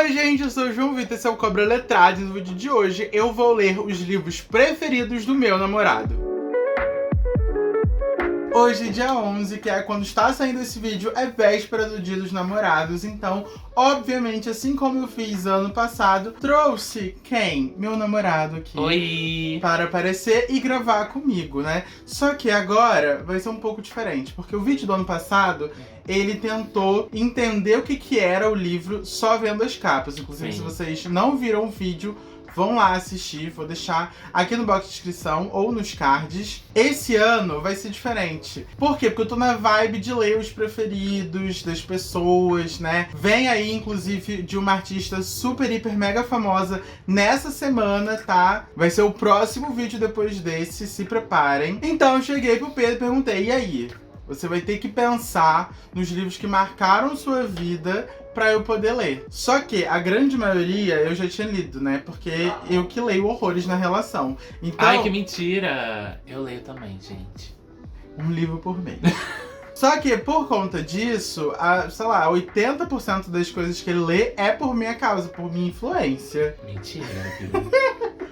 Oi gente, eu sou o João Vitor, esse é o Cobra Letrado e no vídeo de hoje eu vou ler os livros preferidos do meu namorado. Hoje, dia 11, que é quando está saindo esse vídeo, é véspera do Dia dos Namorados, então, obviamente, assim como eu fiz ano passado, trouxe quem? Meu namorado aqui. Oi! Para aparecer e gravar comigo, né? Só que agora vai ser um pouco diferente, porque o vídeo do ano passado, ele tentou entender o que era o livro só vendo as capas. Inclusive, Sim. se vocês não viram o vídeo, vão lá assistir, vou deixar aqui no box de descrição ou nos cards. Esse ano vai ser diferente. Por quê? Porque eu tô na vibe de ler os preferidos das pessoas, né? Vem aí, inclusive, de uma artista super, hiper, mega famosa nessa semana, tá? Vai ser o próximo vídeo depois desse, se preparem. Então eu cheguei pro Pedro e perguntei, e aí? Você vai ter que pensar nos livros que marcaram sua vida pra eu poder ler. Só que a grande maioria eu já tinha lido, né? Porque eu que leio horrores na relação. Então, Ai, que mentira! Eu leio também, gente. um livro por mês. Só que por conta disso, sei lá, 80% das coisas que ele lê é por minha causa, por minha influência. Mentira, filho.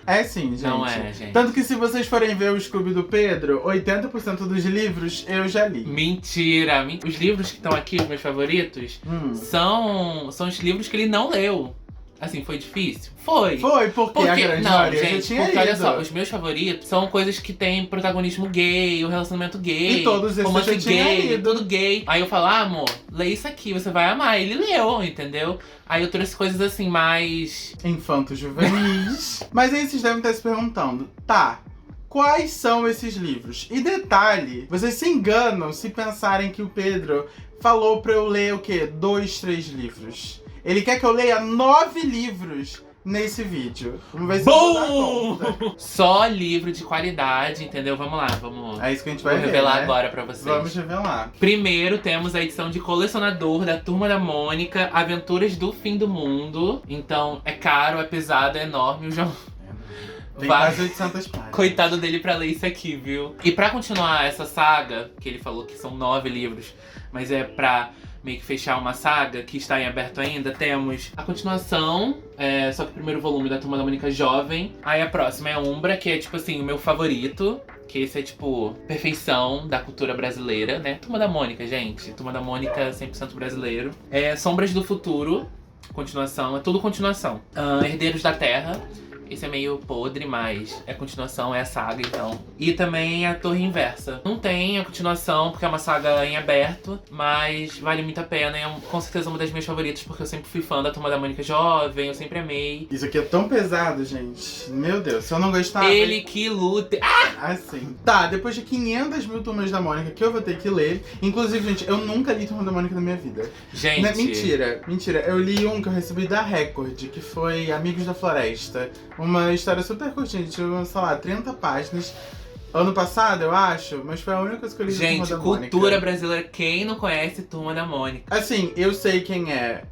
É sim, gente. Não é, gente. Tanto que se vocês forem ver o Scooby do Pedro, 80% dos livros eu já li. Mentira! Os livros que estão aqui, os meus favoritos, são os livros que ele não leu. Assim, foi difícil? Foi. Foi, porque a grande maioria gente, já tinha porque lido. olha só, os meus favoritos são coisas que têm protagonismo gay, o relacionamento gay, E todos esses romance eu já tinha gay, lido. tudo gay. Aí eu falo, amor, lê isso aqui, você vai amar. Ele leu, entendeu? Aí eu trouxe coisas assim, mais... Infanto-juvenis. Mas aí vocês devem estar se perguntando, tá, quais são esses livros? E detalhe, vocês se enganam se pensarem que o Pedro falou pra eu ler o quê? 2, 3 livros. Ele quer que eu leia 9 livros nesse vídeo. Vamos ver se eu vou dar conta. Só livro de qualidade, entendeu? Vamos lá, vamos... É isso que a gente vai Vou ver, revelar né? agora pra vocês. Vamos revelar. Primeiro temos a edição de colecionador da Turma da Mônica, Aventuras do Fim do Mundo. Então é caro, é pesado, é enorme. O João... Tem Vai. quase 800 páginas. Coitado dele pra ler isso aqui, viu? E pra continuar essa saga, que ele falou que são 9 livros, mas é pra meio que fechar uma saga que está em aberto ainda, temos a continuação, só que o primeiro volume da Turma da Mônica Jovem. Aí a próxima é a Umbra, que é tipo assim, o meu favorito. Que esse é tipo, perfeição da cultura brasileira, né? Turma da Mônica, gente. Turma da Mônica 100% brasileiro. Sombras do Futuro, continuação, é tudo continuação. Herdeiros da Terra. Esse é meio podre, mas é continuação, é a saga, então. E também a Torre Inversa. Não tem a continuação, porque é uma saga em aberto, mas vale muito a pena. É com certeza uma das minhas favoritas, porque eu sempre fui fã da Turma da Mônica Jovem, eu sempre amei. Isso aqui é tão pesado, gente. Meu Deus, se eu não gostar... Ele que lute... Assim. Tá, depois de 500 mil Turmas da Mônica que eu vou ter que ler. Inclusive, gente, eu nunca li Turma da Mônica na minha vida. Gente... Não, mentira. Eu li um que eu recebi da Record, que foi Amigos da Floresta. Uma história super curtinha, tinha, sei lá, 30 páginas. Ano passado, eu acho, mas foi a única coisa que eu li da Turma Gente, da Mônica. cultura brasileira. Quem não conhece Turma da Mônica? Assim, eu sei quem é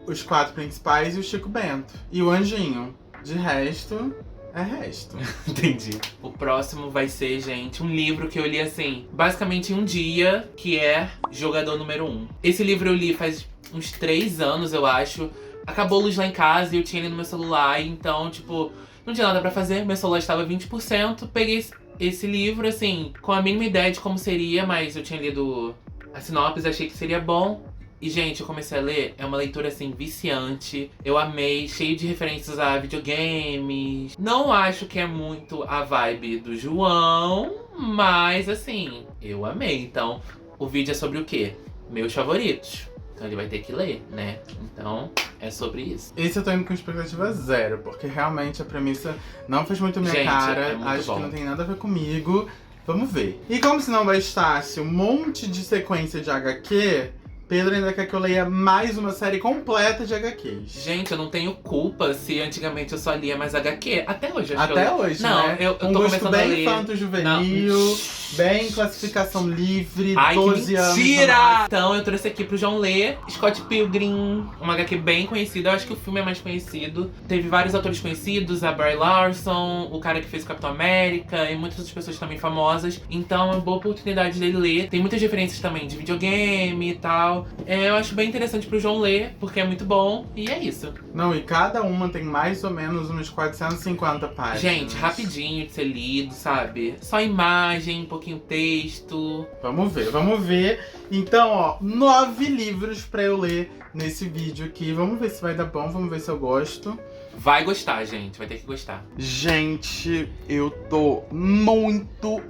os 4 principais e o Chico Bento. E o Anjinho. De resto... é resto. Entendi. O próximo vai ser, gente, um livro que eu li assim, basicamente em um dia, que é Jogador Número 1. Esse livro eu li faz uns 3 anos, eu acho. Acabou a luz lá em casa e eu tinha ele no meu celular, então, tipo, não tinha nada pra fazer, meu celular estava 20%, peguei esse livro, assim, com a mínima ideia de como seria, mas eu tinha lido a sinopse, achei que seria bom. E, gente, eu comecei a ler, é uma leitura, assim, viciante. Eu amei, cheio de referências a videogames. Não acho que é muito a vibe do João, mas, assim, eu amei. Então, o vídeo é sobre o quê? Meus favoritos. Então ele vai ter que ler, né? Então, é sobre isso. Esse eu tô indo com expectativa 0, porque realmente a premissa não fez muito minha Gente, cara. é muito Acho bom. que não tem nada a ver comigo. Vamos ver. E como se não bastasse um monte de sequência de HQ, Pedro ainda quer que eu leia mais uma série completa de HQs. Gente, eu não tenho culpa se antigamente eu só lia mais HQ. Até hoje, acho que Até eu... hoje, Não, né? eu um tô gosto começando a bem ler... infanto-juvenil, bem classificação livre, Ai, 12 que anos. mentira! Então eu trouxe aqui pro João ler Scott Pilgrim, uma HQ bem conhecida. Eu acho que o filme é mais conhecido. Teve vários atores conhecidos, a Brie Larson, o cara que fez o Capitão América e muitas outras pessoas também famosas. Então é uma boa oportunidade dele ler. Tem muitas referências também de videogame e tal. Então, eu acho bem interessante pro João ler, porque é muito bom, e é isso. Não, e cada uma tem mais ou menos uns 450 páginas. Gente, rapidinho de ser lido, sabe? Só imagem, um pouquinho texto. Vamos ver, vamos ver. Então, ó, 9 livros pra eu ler nesse vídeo aqui. Vamos ver se vai dar bom, vamos ver se eu gosto. Vai gostar, gente. Vai ter que gostar. Gente, eu tô muito,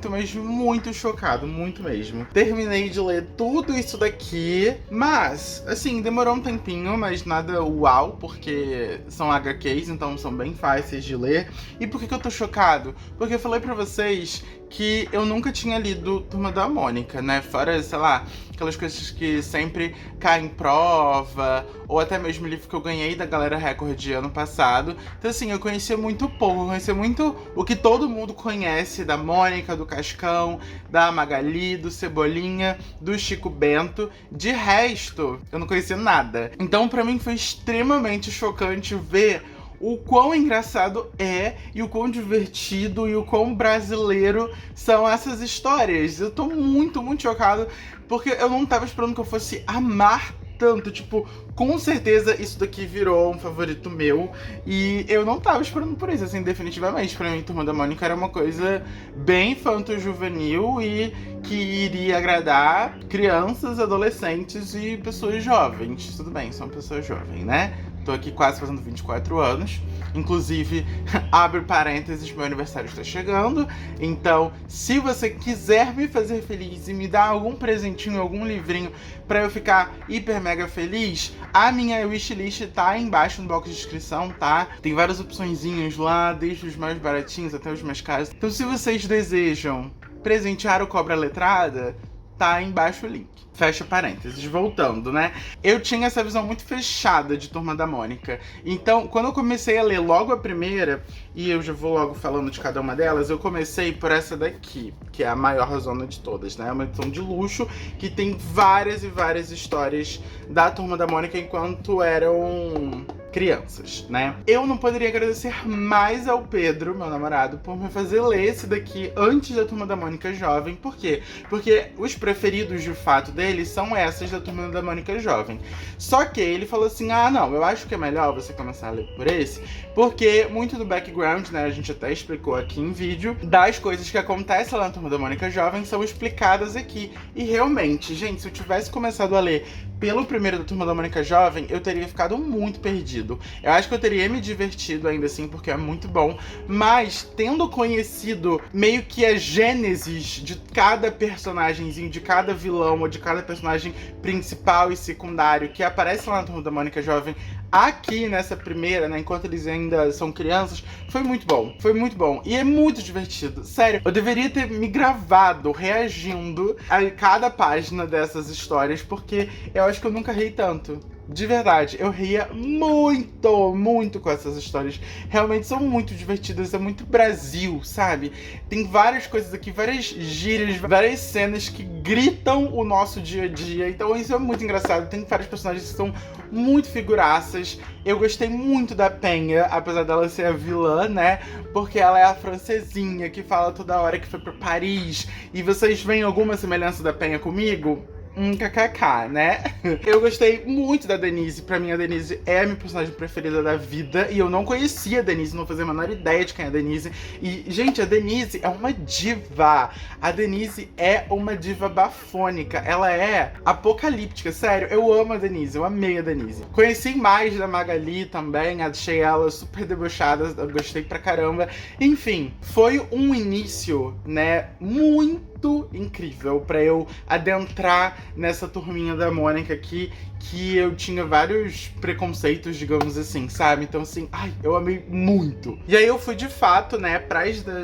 mas muito chocado, muito mesmo. Terminei de ler tudo isso daqui, mas, assim, demorou um tempinho, mas nada uau, porque são HQs, então são bem fáceis de ler. E por que eu tô chocado? Porque eu falei pra vocês que eu nunca tinha lido Turma da Mônica, né? Fora, sei lá, aquelas coisas que sempre caem em prova, ou até mesmo o livro que eu ganhei da Galera Record ano passado. Então, assim, eu conhecia muito pouco, eu conhecia muito o que todo mundo conhece da Mônica, do Cascão, da Magali, do Cebolinha, do Chico Bento. De resto, eu não conhecia nada. Então, pra mim, foi extremamente chocante ver o quão engraçado é, e o quão divertido e o quão brasileiro são essas histórias. Eu tô muito chocado, porque eu não tava esperando que eu fosse amar tanto. Tipo, com certeza isso daqui virou um favorito meu, e eu não tava esperando por isso, assim, definitivamente. Pra mim, Turma da Mônica era uma coisa bem infanto-juvenil e que iria agradar crianças, adolescentes e pessoas jovens. Tudo bem, são pessoas jovens, né? Tô aqui quase fazendo 24 anos. Inclusive, abre parênteses, meu aniversário está chegando. Então, se você quiser me fazer feliz e me dar algum presentinho, algum livrinho pra eu ficar hiper mega feliz, a minha wishlist tá aí embaixo no box de descrição, tá? Tem várias opçõezinhas lá, desde os mais baratinhos até os mais caros. Então, se vocês desejam presentear o Cobra Letrada, tá aí embaixo o link. Fecha parênteses, voltando, né? Eu tinha essa visão muito fechada de Turma da Mônica. Então, quando eu comecei a ler logo a primeira, e eu já vou logo falando de cada uma delas, eu comecei por essa daqui, que é a maior zona de todas, né? É uma edição de luxo que tem várias e várias histórias da Turma da Mônica enquanto eram crianças, né? Eu não poderia agradecer mais ao Pedro, meu namorado, por me fazer ler esse daqui antes da Turma da Mônica Jovem. Por quê? Porque os preferidos, de fato, dele são essas da Turma da Mônica Jovem. Só que ele falou assim, não, eu acho que é melhor você começar a ler por esse, porque muito do background, né, a gente até explicou aqui em vídeo, das coisas que acontecem lá na Turma da Mônica Jovem são explicadas aqui. E realmente, gente, se eu tivesse começado a ler pelo primeiro da Turma da Mônica Jovem, eu teria ficado muito perdido. Eu acho que eu teria me divertido ainda assim, porque é muito bom, mas tendo conhecido meio que a gênesis de cada personagemzinho, de cada vilão ou de cada personagem principal e secundário que aparece lá na Turma da Mônica Jovem, aqui nessa primeira, né, enquanto eles ainda são crianças, foi muito bom. Foi muito bom. E é muito divertido. Sério, eu deveria ter me gravado reagindo a cada página dessas histórias, porque eu acho que eu nunca ri tanto. De verdade, eu ria muito com essas histórias. Realmente são muito divertidas, é muito Brasil, sabe? Tem várias coisas aqui, várias gírias, várias cenas que gritam o nosso dia a dia. Então isso é muito engraçado. Tem vários personagens que são muito figuraças. Eu gostei muito da Penha, apesar dela ser a vilã, né? Porque ela é a francesinha que fala toda hora que foi pra Paris. E vocês veem alguma semelhança da Penha comigo? KKK, né? Eu gostei muito da Denise. Pra mim, a Denise é a minha personagem preferida da vida. E eu não conhecia a Denise, não fazia a menor ideia de quem é a Denise. E, gente, a Denise é uma diva. A Denise é uma diva bafônica. Ela é apocalíptica, sério. Eu amo a Denise, eu amei a Denise. Conheci mais da Magali também, achei ela super debochada, eu gostei pra caramba. Enfim, foi um início, né, muito incrível pra eu adentrar nessa turminha da Mônica aqui, que eu tinha vários preconceitos, digamos assim, sabe? Então, assim, eu amei muito. E aí eu fui, de fato, né, pra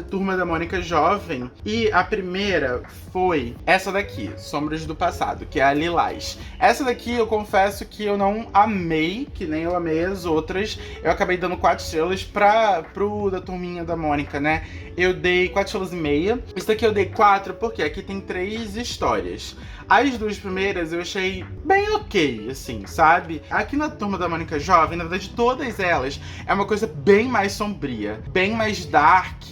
Turma da Mônica Jovem, e a primeira foi essa daqui, Sombras do Passado, que é a Lilás. Essa daqui, eu confesso que eu não amei, que nem eu amei as outras. Eu acabei dando 4 estrelas pro da Turminha da Mônica, né? Eu dei 4,5 estrelas. Isso daqui eu dei 4 porque aqui tem 3 histórias. As duas primeiras eu achei bem ok, assim, sabe? Aqui na Turma da Mônica Jovem, na verdade, todas elas é uma coisa bem mais sombria, bem mais dark,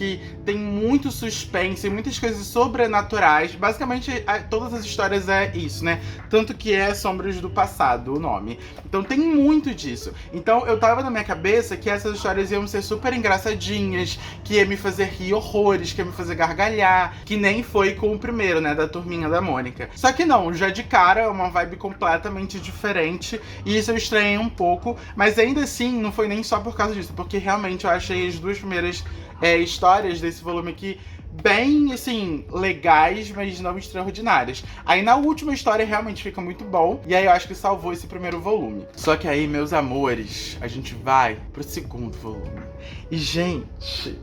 tem muito suspense, muitas coisas sobrenaturais. Basicamente, todas as histórias é isso, né? Tanto que é Sombras do Passado, o nome. Então tem muito disso. Então eu tava na minha cabeça que essas histórias iam ser super engraçadinhas, que ia me fazer rir horrores, que ia me fazer gargalhar, que nem foi com o primeiro, né, da Turminha da Mônica. Só que não, já de cara é uma vibe completamente diferente, e isso eu estranhei um pouco, mas ainda assim não foi nem só por causa disso, porque realmente eu achei as duas primeiras histórias desse volume aqui bem, assim, legais, mas não extraordinárias. Aí na última história realmente fica muito bom, e aí eu acho que salvou esse primeiro volume. Só que aí, meus amores, a gente vai pro segundo volume. E, gente,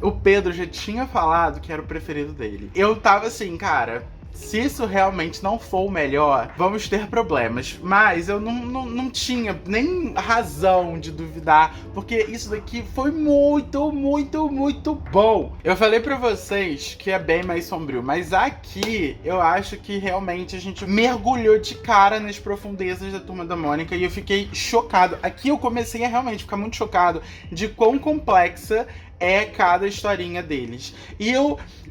o Pedro já tinha falado que era o preferido dele. Eu tava assim, cara, se isso realmente não for o melhor, vamos ter problemas. Mas eu não tinha nem razão de duvidar, porque isso daqui foi muito, muito, muito bom. Eu falei pra vocês que é bem mais sombrio, mas aqui eu acho que realmente a gente mergulhou de cara nas profundezas da Turma da Mônica e eu fiquei chocado. Aqui eu comecei a realmente ficar muito chocado de quão complexa é cada historinha deles. E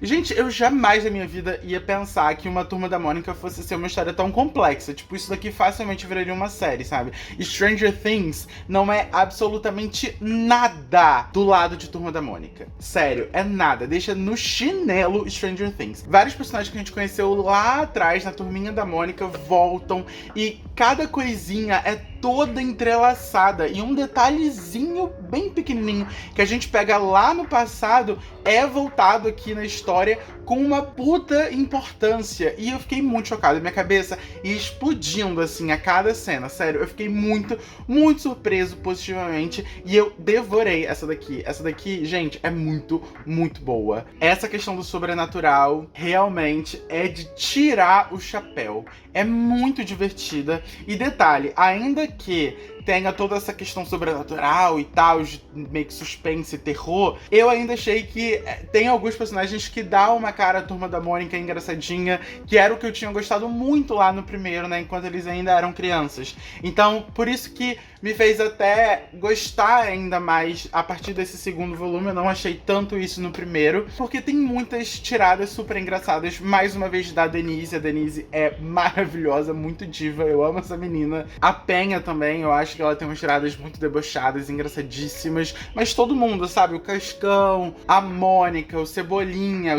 gente, eu jamais na minha vida ia pensar que uma Turma da Mônica fosse ser uma história tão complexa. Tipo, isso daqui facilmente viraria uma série, sabe? Stranger Things não é absolutamente nada do lado de Turma da Mônica. Sério, é nada. Deixa no chinelo Stranger Things. Vários personagens que a gente conheceu lá atrás, na Turminha da Mônica, voltam e cada coisinha é toda entrelaçada. E um detalhezinho bem pequenininho que a gente pega lá no passado é voltado aqui na história com uma puta importância. E eu fiquei muito chocado. Minha cabeça ia explodindo, assim, a cada cena. Sério, eu fiquei muito, muito surpreso positivamente. E eu devorei essa daqui. Essa daqui, gente, é muito, muito boa. Essa questão do sobrenatural realmente é de tirar o chapéu. É muito divertida. E detalhe, ainda que tenha toda essa questão sobrenatural e tal, de meio que suspense e terror, eu ainda achei que tem alguns personagens que dão uma cara à Turma da Mônica engraçadinha, que era o que eu tinha gostado muito lá no primeiro, né, enquanto eles ainda eram crianças. Então, por isso que me fez até gostar ainda mais a partir desse segundo volume. Eu não achei tanto isso no primeiro, porque tem muitas tiradas super engraçadas, mais uma vez da Denise. A Denise é maravilhosa, muito diva, eu amo essa menina. A Penha também, eu acho que ela tem umas tiradas muito debochadas, engraçadíssimas, mas todo mundo, sabe? O Cascão, a Mônica, o Cebolinha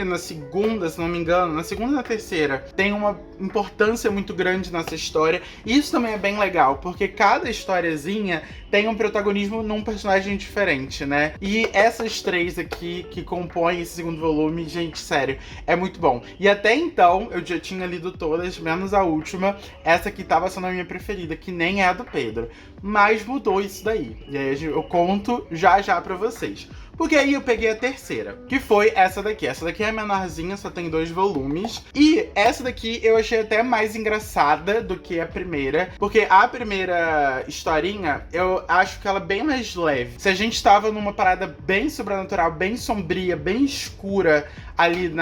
na segunda, se não me engano, na segunda e na terceira, tem uma importância muito grande nessa história, e isso também é bem legal, porque cada historiazinha tem um protagonismo num personagem diferente, né? E essas três aqui que compõem esse segundo volume, gente, sério, é muito bom. E até então, eu já tinha lido todas, menos a última. Essa aqui tava sendo a minha preferida, que nem é a do Pedro. Mas mudou isso daí. E aí eu conto já já pra vocês. Porque aí eu peguei a terceira, que foi essa daqui. Essa daqui é menorzinha, só tem 2 volumes. E essa daqui eu achei até mais engraçada do que a primeira, porque a primeira historinha, eu acho que ela é bem mais leve. Se a gente tava numa parada bem sobrenatural, bem sombria, bem escura ali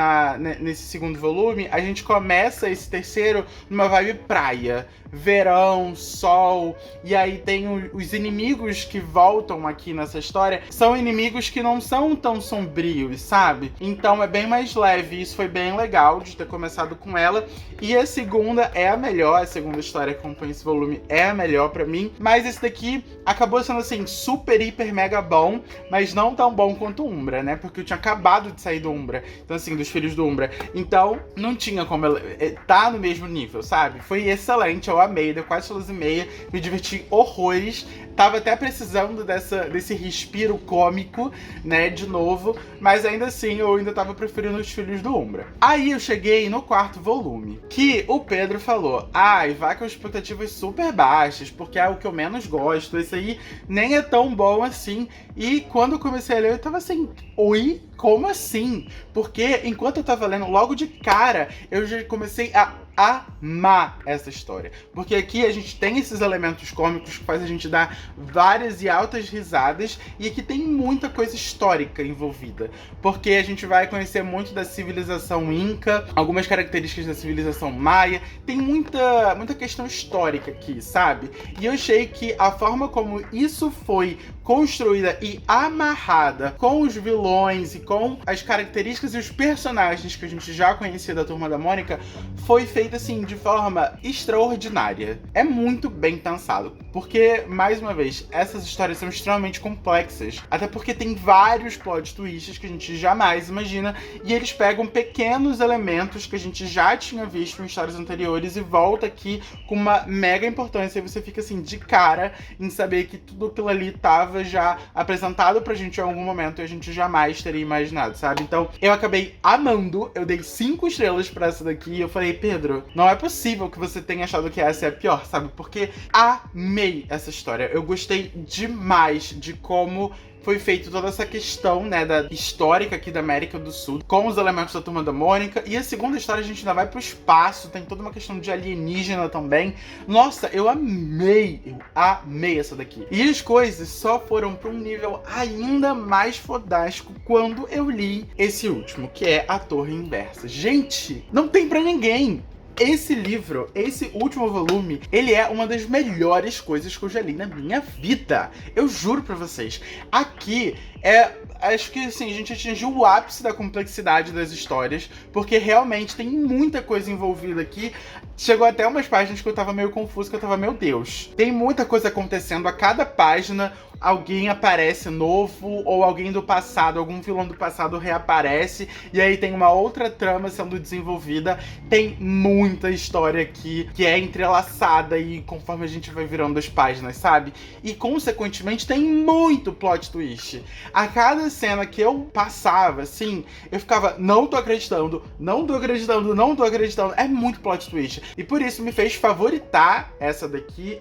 nesse segundo volume, a gente começa esse terceiro numa vibe praia. Verão, sol, e aí tem os inimigos que voltam aqui nessa história, são inimigos que não são tão sombrios, sabe? Então é bem mais leve, isso foi bem legal de ter começado com ela. E a segunda é a melhor, a segunda história que acompanha esse volume é a melhor pra mim, mas esse daqui acabou sendo assim, super, hiper, mega bom, mas não tão bom quanto Umbra, né? Porque eu tinha acabado de sair do Umbra, então assim, dos Filhos do Umbra, então não tinha como ela tá no mesmo nível, sabe? Foi excelente, eu amei, deu 4 estrelas e meia, me diverti horrores, tava até precisando desse respiro cômico, né, de novo, mas ainda assim eu ainda tava preferindo Os Filhos do Umbra. Aí eu cheguei no 4º volume, que o Pedro falou, vai com expectativas super baixas, porque é o que eu menos gosto, esse aí nem é tão bom assim, e quando eu comecei a ler eu tava assim, oi? Como assim? Porque enquanto eu tava lendo, logo de cara, eu já comecei a amar essa história. Porque aqui a gente tem esses elementos cômicos que faz a gente dar várias e altas risadas, e aqui tem muita coisa histórica envolvida. Porque a gente vai conhecer muito da civilização Inca, algumas características da civilização Maia, tem muita questão histórica aqui, sabe? E eu achei que a forma como isso foi construída e amarrada com os vilões e com as características e os personagens que a gente já conhecia da Turma da Mônica foi feita assim de forma extraordinária. É muito bem pensado, porque, mais uma vez, essas histórias são extremamente complexas, até porque tem vários plot twists que a gente jamais imagina, e eles pegam pequenos elementos que a gente já tinha visto em histórias anteriores e volta aqui com uma mega importância, e você fica assim de cara em saber que tudo aquilo ali tava já apresentado pra gente em algum momento e a gente jamais teria imaginado, sabe? Então, eu acabei amando, eu dei 5 estrelas pra essa daqui e eu falei, Pedro, não é possível que você tenha achado que essa é a pior, sabe? Porque amei essa história, eu gostei demais de como foi feito toda essa questão, né, da histórica aqui da América do Sul, com os elementos da Turma da Mônica. E a segunda história a gente ainda vai pro espaço, tem toda uma questão de alienígena também. Nossa, eu amei essa daqui. E as coisas só foram pra um nível ainda mais fodástico quando eu li esse último, que é A Torre Inversa. Gente, não tem pra ninguém! Esse livro, esse último volume, ele é uma das melhores coisas que eu já li na minha vida. Eu juro pra vocês. Aqui acho que assim, a gente atingiu o ápice da complexidade das histórias, porque realmente tem muita coisa envolvida aqui. Chegou até umas páginas que eu tava meio confuso, que eu tava, meu Deus. Tem muita coisa acontecendo, a cada página alguém aparece novo, ou alguém do passado, algum vilão do passado reaparece, e aí tem uma outra trama sendo desenvolvida. Tem muita história aqui que é entrelaçada e conforme a gente vai virando as páginas, sabe? E consequentemente tem muito plot twist. A cada cena que eu passava, assim, eu ficava, não tô acreditando, não tô acreditando, não tô acreditando. É muito plot twist. E por isso me fez favoritar essa daqui.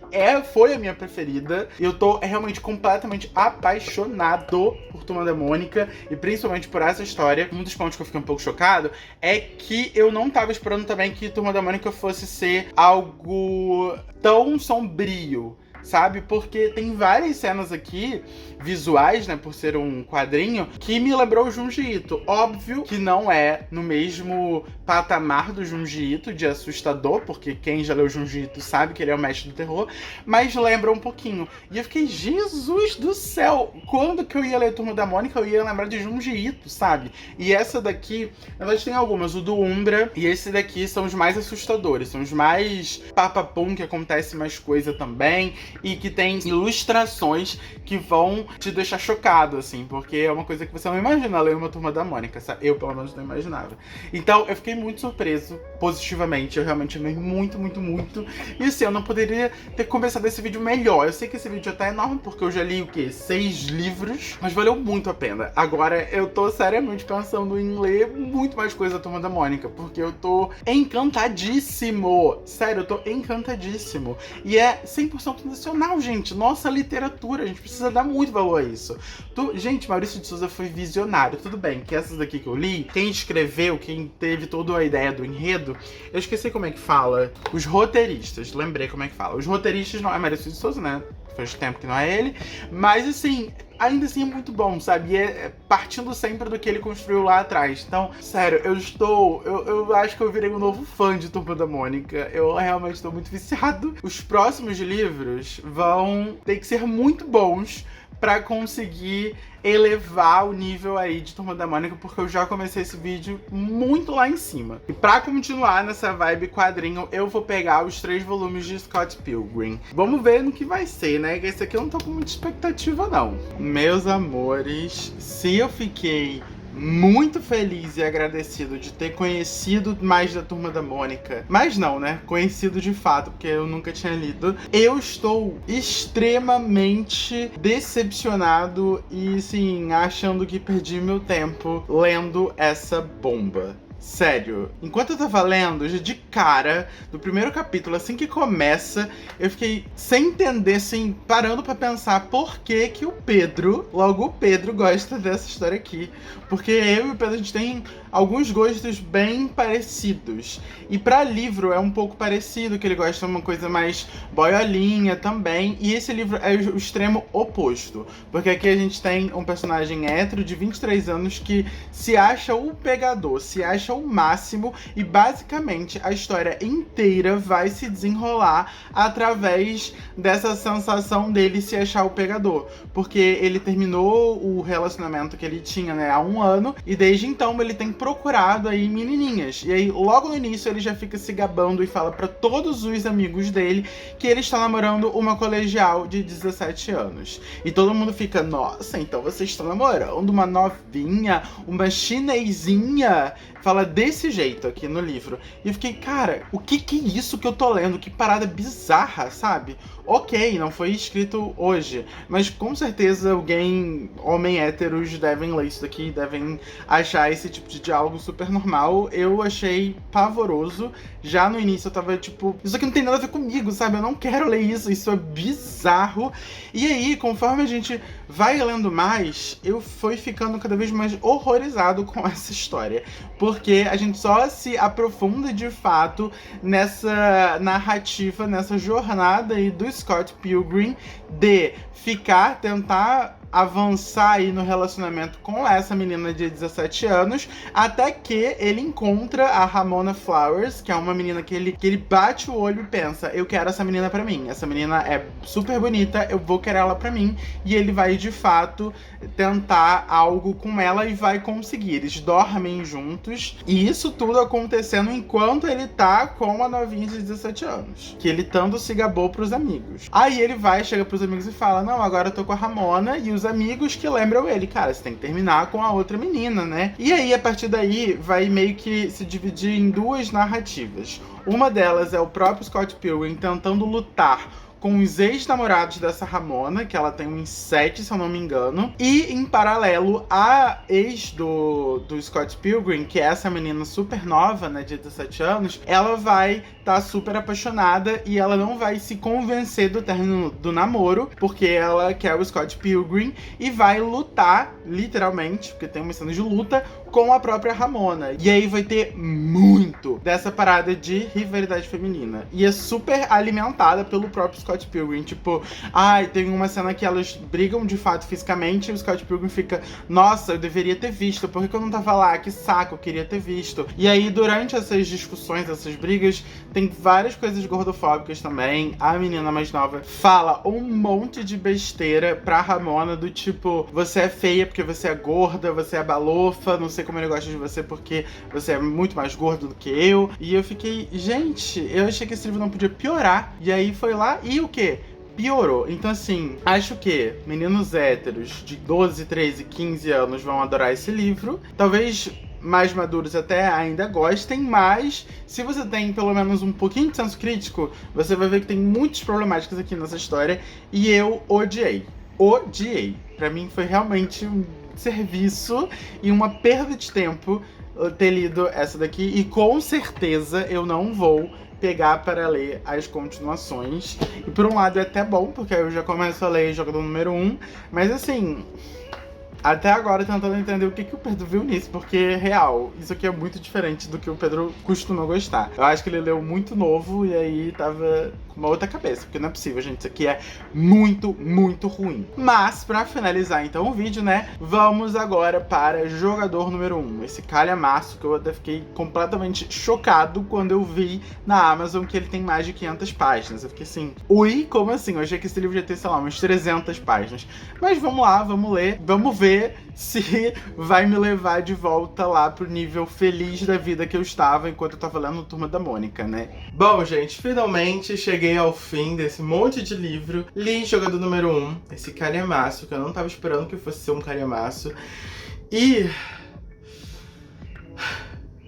Foi a minha preferida. Eu tô realmente completamente apaixonado por Turma da Mônica, e principalmente por essa história. Um dos pontos que eu fiquei um pouco chocado é que eu não tava esperando também que Turma da Mônica fosse ser algo tão sombrio, sabe? Porque tem várias cenas aqui, visuais, né, por ser um quadrinho, que me lembrou o Junji Ito. Óbvio que não é no mesmo patamar do Junji Ito, de assustador, porque quem já leu Junji Ito sabe que ele é o mestre do terror, mas lembra um pouquinho. E eu fiquei, Jesus do céu, quando que eu ia ler Turma da Mônica, eu ia lembrar de Junji Ito, sabe? E essa daqui, elas têm algumas, o do Umbra e esse daqui são os mais assustadores, são os mais papapum, que acontece mais coisa também, e que tem ilustrações que vão te deixar chocado, assim, porque é uma coisa que você não imagina ler uma Turma da Mônica, sabe? Eu, pelo menos, não imaginava. Então, eu fiquei muito surpreso, positivamente, eu realmente amei muito, muito, muito. E assim, eu não poderia ter começado esse vídeo melhor. Eu sei que esse vídeo já tá enorme, porque eu já li, o quê? 6 livros, mas valeu muito a pena. Agora, eu tô seriamente pensando em ler muito mais coisa da Turma da Mônica, porque eu tô encantadíssimo. Sério, eu tô encantadíssimo. E é 100% nacional, gente. Nossa literatura, a gente precisa dar muito valor a isso. Gente, Maurício de Souza foi visionário. Tudo bem que essas daqui que eu li, quem escreveu, quem teve toda a ideia do enredo, eu esqueci como é que fala. Os roteiristas, lembrei como é que fala. Os roteiristas não é Maurício de Souza, né? Faz tempo que não é ele. Mas assim, ainda assim é muito bom, sabe? E é partindo sempre do que ele construiu lá atrás. Então, sério, eu acho que eu virei um novo fã de Turma da Mônica. Eu realmente estou muito viciado. Os próximos livros vão ter que ser muito bons pra conseguir elevar o nível aí de Turma da Mônica, porque eu já comecei esse vídeo muito lá em cima. E pra continuar nessa vibe quadrinho, eu vou pegar os 3 volumes de Scott Pilgrim. Vamos ver no que vai ser, né? Esse aqui eu não tô com muita expectativa, não. Meus amores, se eu fiquei muito feliz e agradecido de ter conhecido mais da Turma da Mônica, mas não, né? Conhecido de fato, porque eu nunca tinha lido. Eu estou extremamente decepcionado e, sim, achando que perdi meu tempo lendo essa bomba. Sério, enquanto eu tava lendo, já de cara, do primeiro capítulo, assim que começa, eu fiquei sem entender, assim, parando pra pensar por que que o Pedro, logo o Pedro, gosta dessa história aqui. Porque eu e o Pedro, a gente tem alguns gostos bem parecidos. E pra livro é um pouco parecido, que ele gosta de uma coisa mais boiolinha também. E esse livro é o extremo oposto. Porque aqui a gente tem um personagem hétero de 23 anos que se acha o pegador, se acha o máximo, e basicamente a história inteira vai se desenrolar através dessa sensação dele se achar o pegador. Porque ele terminou o relacionamento que ele tinha, né, há um ano, e desde então ele tem procurado aí menininhas. E aí logo no início ele já fica se gabando e fala pra todos os amigos dele que ele está namorando uma colegial de 17 anos. E todo mundo fica, nossa, então você está namorando uma novinha, uma chinesinha. Fala desse jeito aqui no livro. E eu fiquei, cara, o que é isso que eu tô lendo? Que parada bizarra, sabe? Ok, não foi escrito hoje, mas com certeza alguém, homem héteros, devem ler isso daqui, devem achar esse tipo de diálogo super normal. Eu achei pavoroso. Já no início eu tava tipo, isso aqui não tem nada a ver comigo, sabe? Eu não quero ler isso é bizarro. E aí, conforme a gente vai lendo mais, eu fui ficando cada vez mais horrorizado com essa história. Porque a gente só se aprofunda de fato nessa narrativa, nessa jornada aí do Scott Pilgrim de tentar avançar aí no relacionamento com essa menina de 17 anos, até que ele encontra a Ramona Flowers, que é uma menina que ele bate o olho e pensa, eu quero essa menina pra mim, essa menina é super bonita, eu vou querer ela pra mim, e ele vai de fato tentar algo com ela e vai conseguir. Eles dormem juntos, e isso tudo acontecendo enquanto ele tá com a novinha de 17 anos, que ele tanto se gabou pros amigos. Aí ele chega pros amigos e fala, não, agora eu tô com a Ramona, e os amigos que lembram ele, cara, você tem que terminar com a outra menina, né? E aí, a partir daí, vai meio que se dividir em duas narrativas. Uma delas é o próprio Scott Pilgrim tentando lutar com os ex-namorados dessa Ramona, que ela tem uns 7, se eu não me engano. E, em paralelo, a ex do Scott Pilgrim, que é essa menina super nova, né, de 17 anos, ela vai estar super apaixonada e ela não vai se convencer do término do namoro, porque ela quer o Scott Pilgrim e vai lutar, literalmente, porque tem uma cena de luta, com a própria Ramona. E aí vai ter muito dessa parada de rivalidade feminina. E é super alimentada pelo próprio Scott Pilgrim. Tipo, tem uma cena que elas brigam de fato fisicamente e o Scott Pilgrim fica, nossa, eu deveria ter visto, por que eu não tava lá? Que saco, eu queria ter visto. E aí, durante essas discussões, essas brigas, tem várias coisas gordofóbicas também. A menina mais nova fala um monte de besteira pra Ramona, do tipo, você é feia porque você é gorda, você é balofa, não sei como ele gosta de você porque você é muito mais gordo do que eu. E eu fiquei, gente, eu achei que esse livro não podia piorar. E aí foi lá e o quê? Piorou. Então, assim, acho que meninos héteros de 12, 13, 15 anos vão adorar esse livro. Talvez mais maduros até ainda gostem, mas se você tem pelo menos um pouquinho de senso crítico, você vai ver que tem muitas problemáticas aqui nessa história. E eu odiei. Odiei. Pra mim foi realmente um serviço e uma perda de tempo ter lido essa daqui. E com certeza eu não vou pegar para ler as continuações. E por um lado é até bom, porque aí eu já começo a ler jogador número 1. Mas assim, até agora tentando entender o que o Pedro viu nisso, porque, real, isso aqui é muito diferente do que o Pedro costuma gostar. Eu acho que ele leu muito novo e aí tava com uma outra cabeça, porque não é possível, gente, isso aqui é muito, muito ruim. Mas, pra finalizar então o vídeo, né, vamos agora para jogador número 1, esse calhamaço que eu até fiquei completamente chocado quando eu vi na Amazon que ele tem mais de 500 páginas. Eu fiquei assim, ui, como assim? Eu achei que esse livro ia ter, sei lá, umas 300 páginas. Mas vamos lá, vamos ler, vamos ver se vai me levar de volta lá pro nível feliz da vida que eu estava enquanto eu tava lendo Turma da Mônica, né? Bom, gente, finalmente cheguei ao fim desse monte de livro. Li jogador número 1, esse calhamaço, que eu não tava esperando que fosse ser um calhamaço. E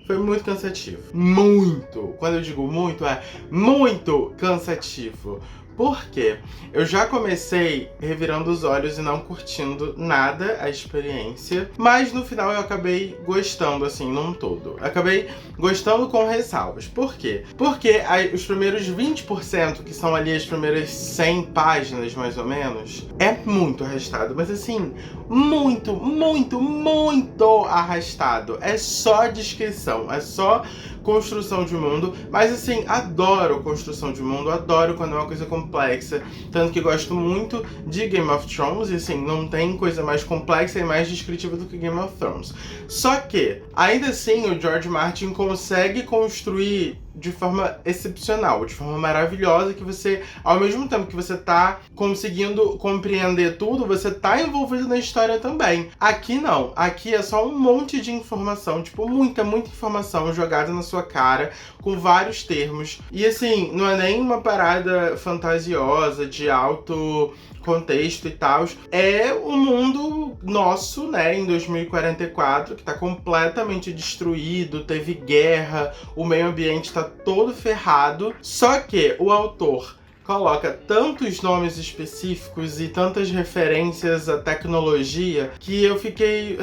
foi muito cansativo. Muito! Quando eu digo muito, é muito cansativo. Por quê? Eu já comecei revirando os olhos e não curtindo nada a experiência, mas no final eu acabei gostando, assim, num todo. Acabei gostando com ressalvas. Por quê? Porque os primeiros 20%, que são ali as primeiras 100 páginas, mais ou menos, é muito arrastado. Mas assim, muito, muito, muito arrastado. É só descrição, é só construção de mundo, mas assim, adoro construção de mundo, adoro quando é uma coisa complexa, tanto que gosto muito de Game of Thrones, e assim, não tem coisa mais complexa e mais descritiva do que Game of Thrones. Só que, ainda assim, o George Martin consegue construir de forma excepcional, de forma maravilhosa, que você, ao mesmo tempo que você tá conseguindo compreender tudo, você tá envolvido na história também. Aqui não, aqui é só um monte de informação, tipo, muita, muita informação jogada na sua cara, com vários termos. E assim, não é nem uma parada fantasiosa, de alto contexto e tal. É o mundo nosso, né, em 2044, que tá completamente destruído, teve guerra, o meio ambiente tá todo ferrado. Só que o autor coloca tantos nomes específicos e tantas referências à tecnologia que eu fiquei...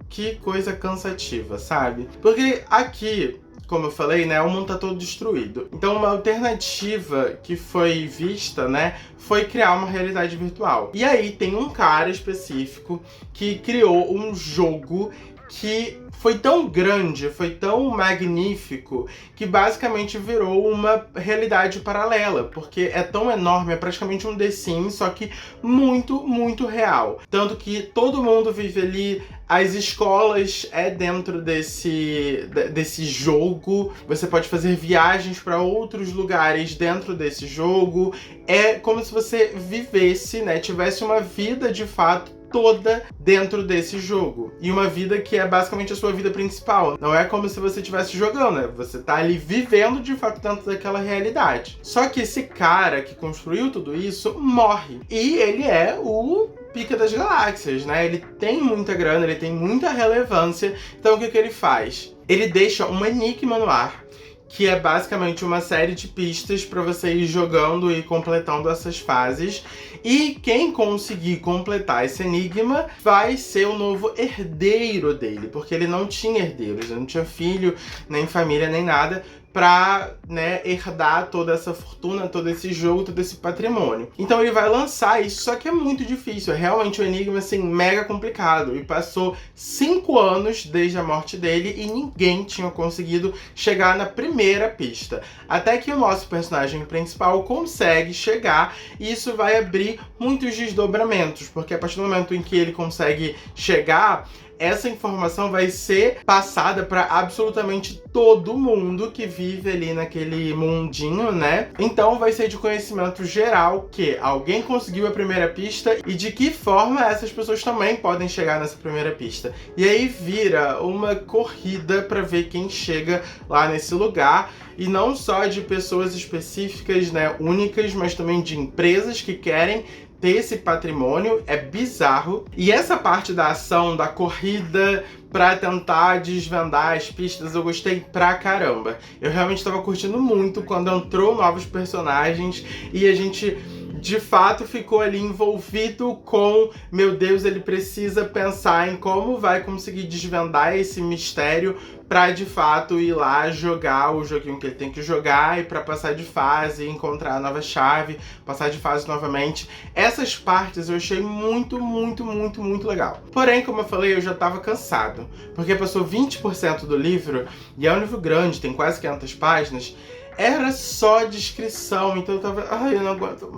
Que coisa cansativa, sabe? Porque aqui, como eu falei, né, o mundo tá todo destruído. Então uma alternativa que foi vista, né, foi criar uma realidade virtual. E aí tem um cara específico que criou um jogo que foi tão grande, foi tão magnífico, que basicamente virou uma realidade paralela, porque é tão enorme, é praticamente um The Sims, só que muito, muito real. Tanto que todo mundo vive ali, as escolas é dentro desse jogo, você pode fazer viagens para outros lugares dentro desse jogo, é como se você vivesse, né, tivesse uma vida de fato toda dentro desse jogo. E uma vida que é basicamente a sua vida principal. Não é como se você estivesse jogando, né? Você tá ali vivendo de fato dentro daquela realidade. Só que esse cara que construiu tudo isso morre. E ele é o pica das galáxias, né? Ele tem muita grana, ele tem muita relevância. Então o que ele faz? Ele deixa um enigma no ar, que é basicamente uma série de pistas para você ir jogando e completando essas fases. E quem conseguir completar esse enigma vai ser o novo herdeiro dele, porque ele não tinha herdeiros, ele não tinha filho, nem família, nem nada, pra, né, herdar toda essa fortuna, todo esse jogo, todo esse patrimônio. Então ele vai lançar isso, só que é muito difícil, é realmente um enigma, assim, mega complicado. E passou 5 anos desde a morte dele e ninguém tinha conseguido chegar na primeira pista. Até que o nosso personagem principal consegue chegar, e isso vai abrir muitos desdobramentos, porque a partir do momento em que ele consegue chegar, essa informação vai ser passada para absolutamente todo mundo que vive ali naquele mundinho, né? Então vai ser de conhecimento geral que alguém conseguiu a primeira pista e de que forma essas pessoas também podem chegar nessa primeira pista. E aí vira uma corrida para ver quem chega lá nesse lugar. E não só de pessoas específicas, né, únicas, mas também de empresas que querem ter esse patrimônio. É bizarro. E essa parte da ação, da corrida pra tentar desvendar as pistas, eu gostei pra caramba. Eu realmente tava curtindo muito quando entrou novos personagens e a gente de fato ficou ali envolvido com, meu Deus, ele precisa pensar em como vai conseguir desvendar esse mistério pra de fato ir lá jogar o joguinho que ele tem que jogar e pra passar de fase, encontrar a nova chave, passar de fase novamente. Essas partes eu achei muito, muito, muito, muito legal. Porém, como eu falei, eu já tava cansado, porque passou 20% do livro, e é um livro grande, tem quase 500 páginas, era só descrição, então eu tava, ai, eu não aguento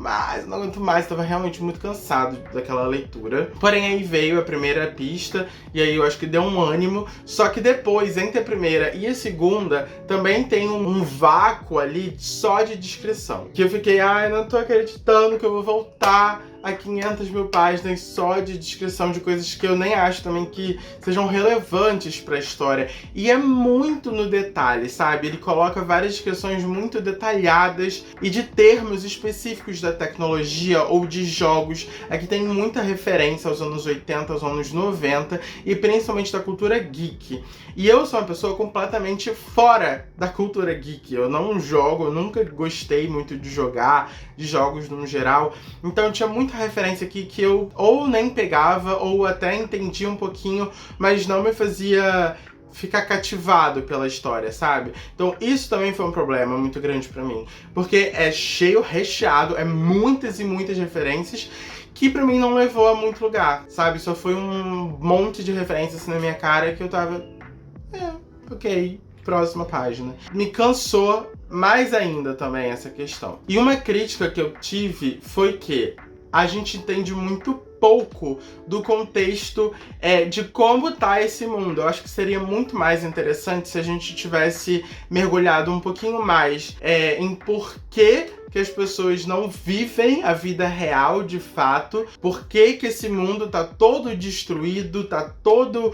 mais, tava realmente muito cansado daquela leitura. Porém, aí veio a primeira pista, e aí eu acho que deu um ânimo, só que depois, entre a primeira e a segunda, também tem um vácuo ali só de descrição, que eu fiquei, ai, não tô acreditando que eu vou voltar a 500 mil páginas só de descrição de coisas que eu nem acho também que sejam relevantes pra história. E é muito no detalhe, sabe? Ele coloca várias descrições muito detalhadas e de termos específicos da tecnologia ou de jogos. Aqui tem muita referência aos anos 80, aos anos 90 e principalmente da cultura geek. E eu sou uma pessoa completamente fora da cultura geek. Eu não jogo, eu nunca gostei muito de jogar, de jogos no geral. Então tinha muita referência aqui que eu ou nem pegava ou até entendia um pouquinho, mas não me fazia ficar cativado pela história, sabe? Então isso também foi um problema muito grande pra mim, porque é cheio, recheado, é muitas e muitas referências que pra mim não levou a muito lugar, sabe? Só foi um monte de referências assim na minha cara que eu tava... ok, próxima página. Me cansou mais ainda também essa questão. E uma crítica que eu tive foi que a gente entende muito pouco do contexto de como tá esse mundo. Eu acho que seria muito mais interessante se a gente tivesse mergulhado um pouquinho mais em por que as pessoas não vivem a vida real de fato, por que esse mundo tá todo destruído, tá todo,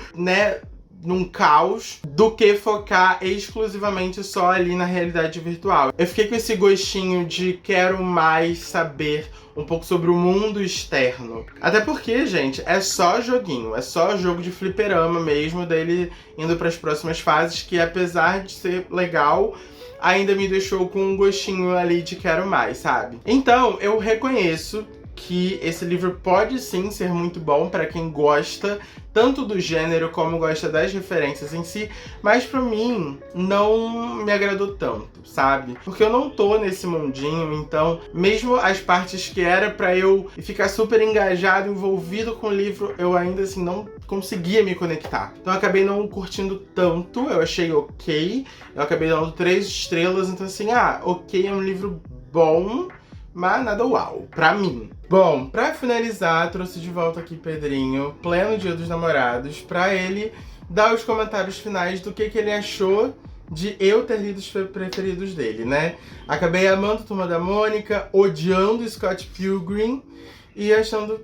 num caos, do que focar exclusivamente só ali na realidade virtual. Eu fiquei com esse gostinho de quero mais saber um pouco sobre o mundo externo. Até porque, gente, é só joguinho, é só jogo de fliperama mesmo, dele indo para as próximas fases, que apesar de ser legal, ainda me deixou com um gostinho ali de quero mais, sabe? Então, eu reconheço que esse livro pode sim ser muito bom para quem gosta tanto do gênero como gosta das referências em si, mas pra mim não me agradou tanto, sabe? Porque eu não tô nesse mundinho, então mesmo as partes que era pra eu ficar super engajado, envolvido com o livro, eu ainda assim não conseguia me conectar. Então eu acabei não curtindo tanto, eu achei ok, eu acabei dando 3 estrelas, então assim, ok, é um livro bom, mas nada uau, pra mim. Bom, pra finalizar, trouxe de volta aqui Pedrinho, pleno Dia dos Namorados, pra ele dar os comentários finais do que ele achou de eu ter lido os preferidos dele, né? Acabei amando Turma da Mônica, odiando Scott Pilgrim e achando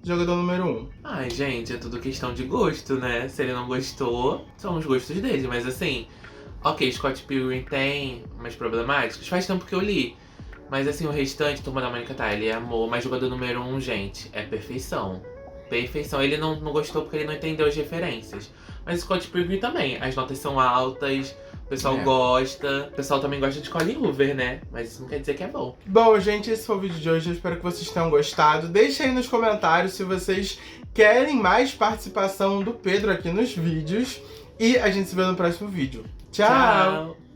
jogador número 1. Ai, gente, é tudo questão de gosto, né? Se ele não gostou, são os gostos dele, mas assim, ok, Scott Pilgrim tem umas problemáticas, faz tempo que eu li. Mas assim, o restante, Turma da Mônica, ele amou, mas jogador número 1, gente, é perfeição. Perfeição. Ele não gostou porque ele não entendeu as referências. Mas Scott Pilgrim também, as notas são altas, o pessoal gosta. O pessoal também gosta de Colin Hoover, né? Mas isso não quer dizer que é bom. Bom, gente, esse foi o vídeo de hoje. Eu espero que vocês tenham gostado. Deixem aí nos comentários se vocês querem mais participação do Pedro aqui nos vídeos. E a gente se vê no próximo vídeo. Tchau!